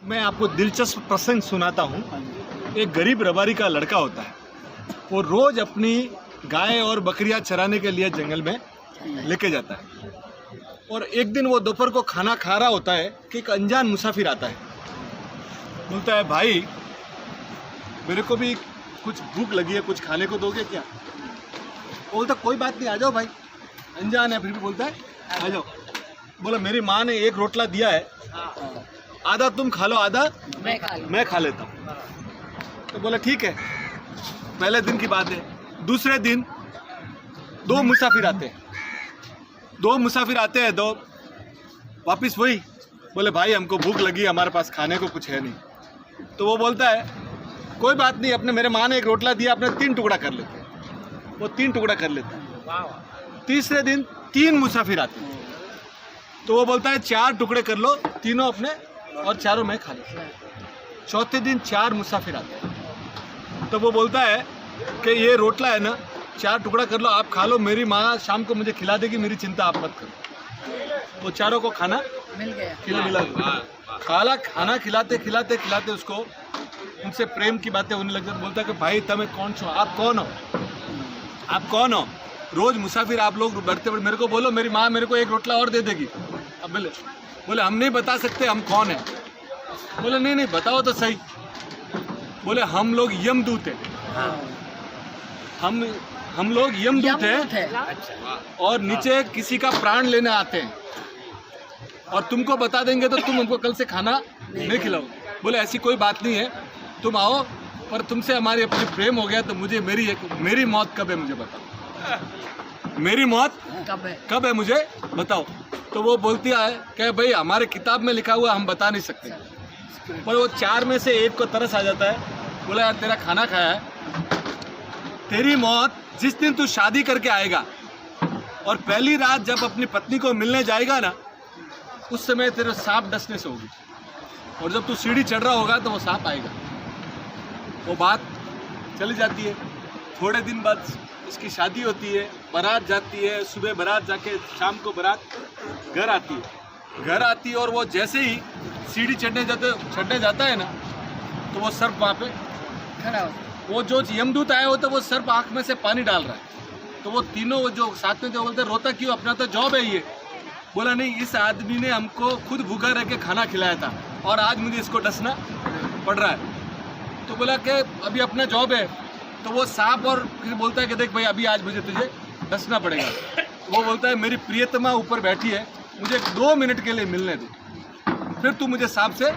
मैं आपको दिलचस्प प्रसंग सुनाता हूँ। एक गरीब रबारी का लड़का होता है, वो रोज अपनी गाय और बकरियां चराने के लिए जंगल में लेके जाता है। और एक दिन वो दोपहर को खाना खा रहा होता है कि एक अनजान मुसाफिर आता है। बोलता है, भाई मेरे को भी कुछ भूख लगी है, कुछ खाने को दोगे क्या? वो बोलता, कोई बात नहीं, आ जाओ भाई। अनजान है फिर भी बोलता है, आ जाओ। बोला, मेरी माँ ने एक रोटला दिया है, आधा तुम खा लो, आधा मैं खा लेता हूँ। तो बोला, ठीक है। पहले दिन की बात है। दूसरे दिन दो मुसाफिर आते हैं, दो वापिस वही। बोले, भाई हमको भूख लगी, हमारे पास खाने को कुछ है नहीं। तो वो बोलता है, कोई बात नहीं, अपने मेरे माँ ने एक रोटला दिया, अपने 3 टुकड़ा कर लेते हैं। वो 3 टुकड़ा कर लेता है। तीसरे दिन 3 मुसाफिर आते हैं, तो वो बोलता है, 4 टुकड़े कर लो, तीनों अपने और चारों मैं खा लेता हूँ। चौथे दिन 4 मुसाफिर आते हैं, तो वो बोलता है कि ये रोटला है ना, 4 टुकड़ा कर लो, आप खा लो, मेरी माँ शाम को मुझे खिला देगी, मेरी चिंता आप मत करो। वो चारों को खाना मिला। खाना खिलाते खिलाते खिलाते उसको उनसे प्रेम की बातें होने लग जाती। बोलता है कि भाई तमें कौन छो, आप कौन हो? रोज मुसाफिर आप लोग बढ़ते मेरे को बोलो, मेरी माँ मेरे को एक रोटला और दे देगी। अब बोले हम नहीं बता सकते हम कौन है। बोले नहीं बताओ तो सही। बोले हम लोग यमदूत हैं। हम लोग यमदूत हैं और नीचे किसी का प्राण लेने आते हैं, और तुमको बता देंगे तो तुम हमको कल से खाना नहीं खिलाओ। बोले ऐसी कोई बात नहीं है, तुम आओ, पर तुमसे हमारी अपनी प्रेम हो गया तो मुझे मेरी मौत कब है मुझे बताओ, मेरी मौत कब है मुझे बताओ। तो वो बोलती है कि भाई हमारे किताब में लिखा हुआ हम बता नहीं सकते। पर वो 4 में से एक को तरस आ जाता है। बोला, यार तेरा खाना खाया है, तेरी मौत जिस दिन तू शादी करके आएगा और पहली रात जब अपनी पत्नी को मिलने जाएगा ना, उस समय तेरे सांप डसने से होगी, और जब तू सीढ़ी चढ़ रहा होगा तो वो सांप आएगा। वो बात चली जाती है। थोड़े दिन बाद इसकी शादी होती है, बारात जाती है, सुबह बारात जाके शाम को बारात घर आती है। और वो जैसे ही सीढ़ी चढ़ने जाता है ना, तो वो सर्प वहाँ पे खड़ा हो। वो जो यमदूत आया हो तो वो सर्प आँख में से पानी डाल रहा है। तो वो तीनों वो जो साथ में जो बोलते, रोता क्यों, अपना तो जॉब है ये। बोला, नहीं, इस आदमी ने हमको खुद भूखा रह के खाना खिलाया था और आज मुझे इसको डसना पड़ रहा है। तो बोला कि अभी अपना जॉब है। तो वो सांप और फिर बोलता है कि देख भाई, अभी आज मुझे तुझे डसना पड़ेगा। वो बोलता है, मेरी प्रियतमा ऊपर बैठी है, मुझे 2 मिनट के लिए मिलने दे, फिर तू मुझे सांप से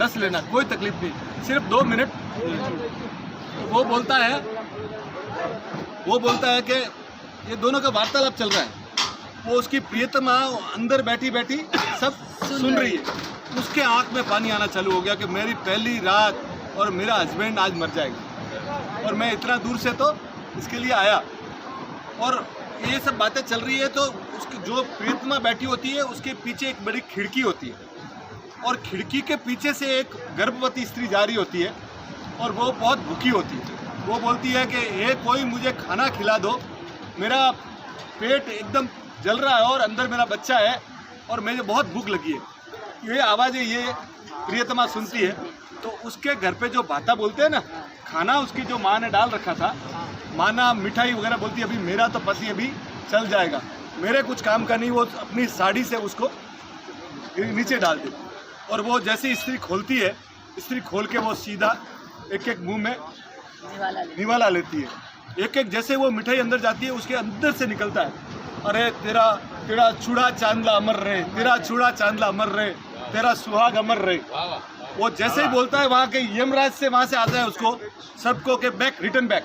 डस लेना, कोई तकलीफ नहीं, सिर्फ 2 मिनट। वो बोलता है कि ये दोनों का वार्तालाप चल रहा है। वो उसकी प्रियतमा अंदर बैठी सब सुन रही है। उसके आंख में पानी आना चालू हो गया कि मेरी पहली रात और मेरा हस्बैंड आज मर जाएगा, और मैं इतना दूर से तो इसके लिए आया। और ये सब बातें चल रही है, तो उसकी जो प्रियतमा बैठी होती है उसके पीछे एक बड़ी खिड़की होती है, और खिड़की के पीछे से एक गर्भवती स्त्री जा रही होती है, और वो बहुत भूखी होती है। वो बोलती है कि ये कोई मुझे खाना खिला दो, मेरा पेट एकदम जल रहा है और अंदर मेरा बच्चा है और मुझे बहुत भूख लगी है। ये आवाज़ें ये प्रियतमा सुनती है। तो उसके घर पे जो भाता बोलते हैं ना, खाना उसकी जो माँ ने डाल रखा था, माँ ना मिठाई वगैरह बोलती है, अभी मेरा तो पति अभी चल जाएगा, मेरे कुछ काम का नहीं। वो अपनी साड़ी से उसको नीचे डाल देती, और वो जैसे स्त्री खोलती है, स्त्री खोल के वो सीधा एक मुंह में निवाला लेती है। एक जैसे वो मिठाई अंदर जाती है, उसके अंदर से निकलता है, अरे तेरा चूड़ा चांदला अमर रहे, तेरा चूड़ा चांदला अमर रहे, तेरा सुहाग अमर रहे। वो जैसे ही बोलता है, वहाँ के यमराज से वहाँ से आता है उसको सबको के रिटर्न बैक।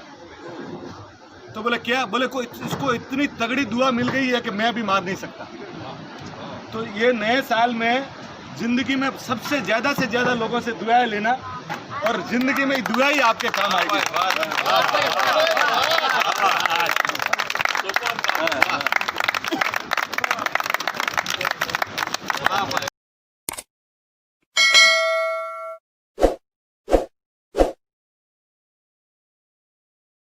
तो बोले क्या? बोले इसको इतनी तगड़ी दुआ मिल गई है कि मैं भी मार नहीं सकता। तो ये नए साल में ज़िंदगी में सबसे ज़्यादा से ज़्यादा लोगों से दुआएं लेना, और ज़िंदगी में दुआ ही आपके काम आएगी।